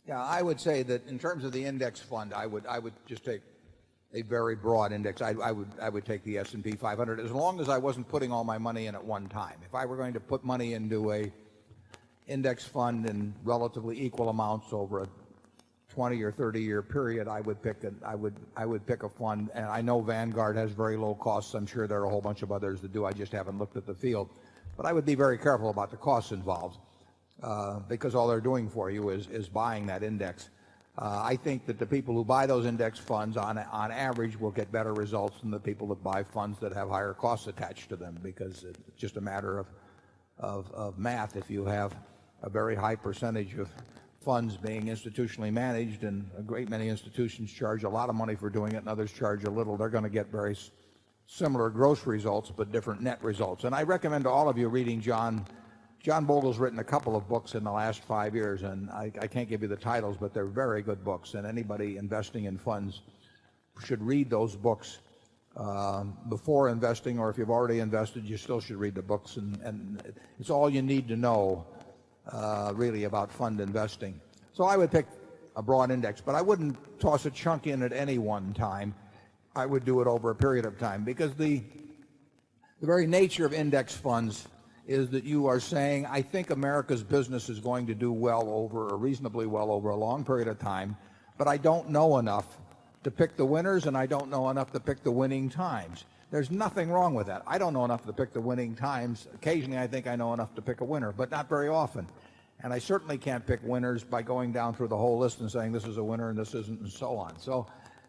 Yeah, I would say that in terms of the index fund, I would just take a very broad index. I would take the S&P 500 as long as I wasn't putting all my money in at one time. If I were going to put money into a index fund in relatively equal amounts over a 20 or 30-year period, I would pick a fund, and I know Vanguard has very low costs. I'm sure there are a whole bunch of others that do. I just haven't looked at the field. But I would be very careful about the costs involved, because all they're doing for you is buying that index. I think that the people who buy those index funds on average will get better results than the people that buy funds that have higher costs attached to them, because it's just a matter of math. If you have a very high percentage of funds being institutionally managed, and a great many institutions charge a lot of money for doing it and others charge a little, they're going to get very similar gross results but different net results. And I recommend to all of you reading John Bogle's written a couple of books in the last 5 years, and I can't give you the titles, but they're very good books, and anybody investing in funds should read those books before investing, or if you've already invested, you still should read the books, and it's all you need to know really about fund investing. So I would pick a broad index, but I wouldn't toss a chunk in at any one time. I would do it over a period of time, because the very nature of index funds is that you are saying, I think America's business is going to do well over, or reasonably well over, a long period of time, but I don't know enough to pick the winners, and I don't know enough to pick the winning times. There's nothing wrong with that. I don't know enough to pick the winning times. Occasionally I think I know enough to pick a winner, but not very often. And I certainly can't pick winners by going down through the whole list and saying this is a winner and this isn't, and so on. So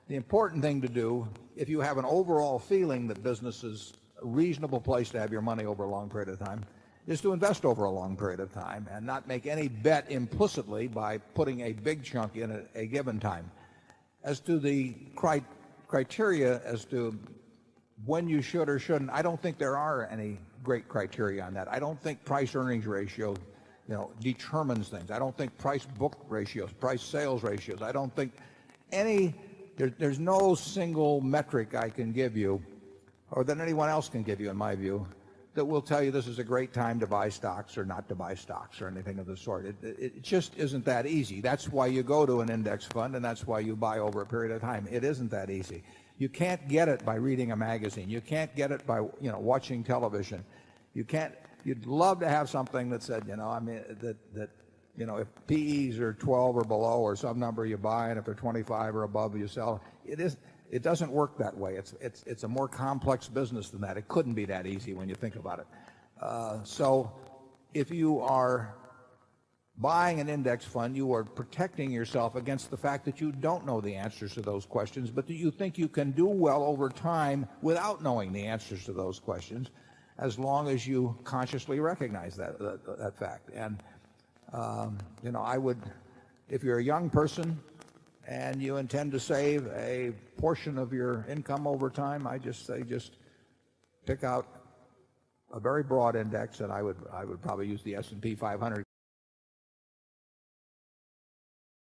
the important thing to do, if you have an overall feeling that business is a reasonable place to have your money over a long period of time, is to invest over a long period of time and not make any bet implicitly by putting a big chunk in at a given time. As to the criteria as to when you should or shouldn't, I don't think there are any great criteria on that. I don't think price-earnings ratio, determines things. I don't think price-book ratios, price-sales ratios. I don't think there's no single metric I can give you, or that anyone else can give you, in my view, that will tell you this is a great time to buy stocks or not to buy stocks or anything of the sort. It just isn't that easy. That's why you go to an index fund, and that's why you buy over a period of time. It isn't that easy. You can't get it by reading a magazine. You can't get it by watching television. You'd love to have something that said, if PEs are 12 or below or some number you buy, and if they're 25 or above you sell. It doesn't work that way. It's a more complex business than that. It couldn't be that easy when you think about it. So if you are buying an index fund, you are protecting yourself against the fact that you don't know the answers to those questions, but that you think you can do well over time without knowing the answers to those questions, as long as you consciously recognize that fact. And I would, if you're a young person and you intend to save a portion of your income over time, I just say pick out a very broad index, and I would probably use the S&P 500,